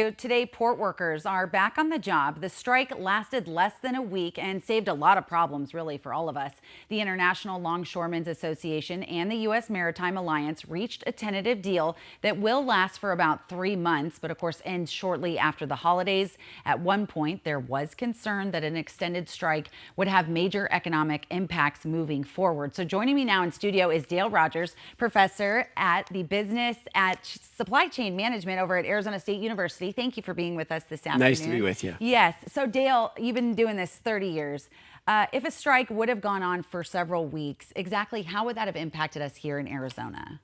Today, port workers are back on the job. The strike lasted less than a week and saved a lot of problems, really, for all of us. The International Longshoremen's Association and the U.S. Maritime Alliance reached a tentative deal that will last for about 3 months, but of course ends shortly after the holidays. At one point, there was concern that an extended strike would have major economic impacts moving forward. So joining me now in studio is Dale Rogers, professor at the Business at Supply Chain Management over at Arizona State University. Thank you for being with us this afternoon. Nice to be with you. Yes. So Dale, you've been doing this 30 years. If a strike would have gone on for several weeks, exactly how would that have impacted us here in Arizona?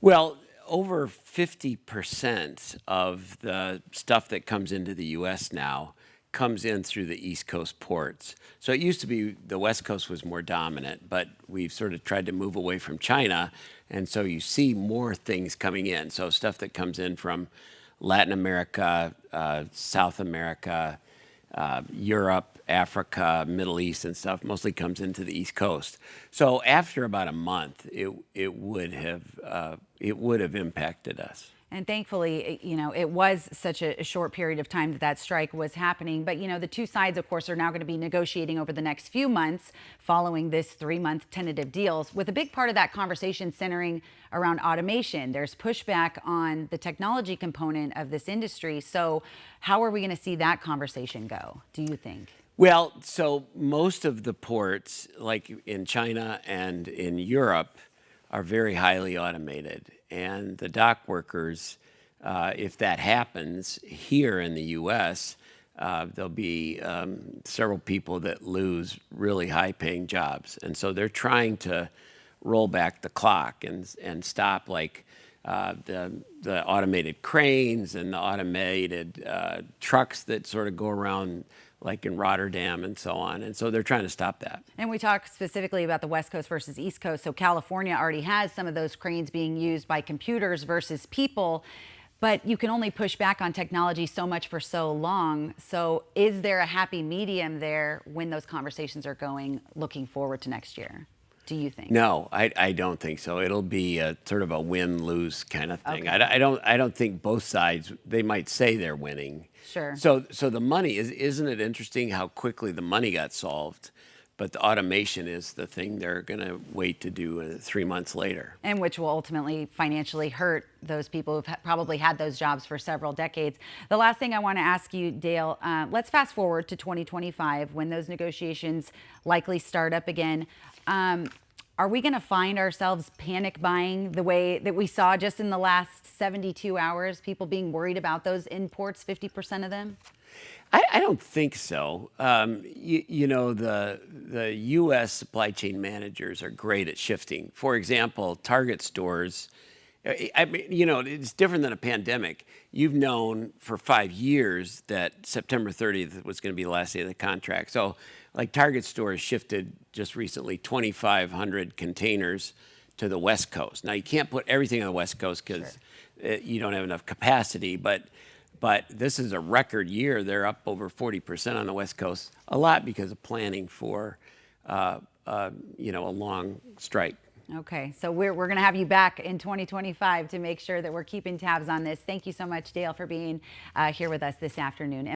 Well, over 50% of the stuff that comes into the U.S. now comes in through the East Coast ports. So it used to be the West Coast was more dominant, but we've sort of tried to move away from China. And so you see more things coming in. So stuff that comes in from Latin America, South America, Europe, Africa, Middle East and stuff mostly comes into the East Coast. So after about a month, it would have impacted us. And thankfully, it was such a short period of time that strike was happening. But, the two sides, of course, are now going to be negotiating over the next few months following this 3-month tentative deals, with a big part of that conversation centering around automation. There's pushback on the technology component of this industry. So how are we going to see that conversation go, do you think? Well, so most of the ports, like in China and in Europe, are very highly automated. And the dock workers, if that happens here in the U.S., there'll be several people that lose really high-paying jobs. And so they're trying to roll back the clock and stop like the automated cranes and the automated trucks that sort of go around like in Rotterdam and so on. And so they're trying to stop that. And we talk specifically about the West Coast versus East Coast. So California already has some of those cranes being used by computers versus people, but you can only push back on technology so much for so long. So is there a happy medium there when those conversations are going, looking forward to next year? Do you think? No, I don't think so. It'll be a sort of a win-lose kind of thing. Okay. I don't think both sides, they might say they're winning. Sure. So the money, isn't it interesting how quickly the money got solved, but the automation is the thing they're going to wait to do 3 months later. And which will ultimately financially hurt those people who've probably had those jobs for several decades. The last thing I want to ask you, Dale, let's fast forward to 2025 when those negotiations likely start up again. Are we going to find ourselves panic buying the way that we saw just in the last 72 hours, people being worried about those imports, 50% of them? I don't think so. The U.S. supply chain managers are great at shifting. For example, Target stores, it's different than a pandemic. You've known for 5 years that September 30th was going to be the last day of the contract. So like Target stores shifted just recently 2,500 containers to the West Coast. Now you can't put everything on the West Coast because you don't have enough capacity, but this is a record year. They're up over 40% on the West Coast, a lot because of planning for a long strike. Okay, so we're going to have you back in 2025 to make sure that we're keeping tabs on this. Thank you so much, Dale, for being here with us this afternoon.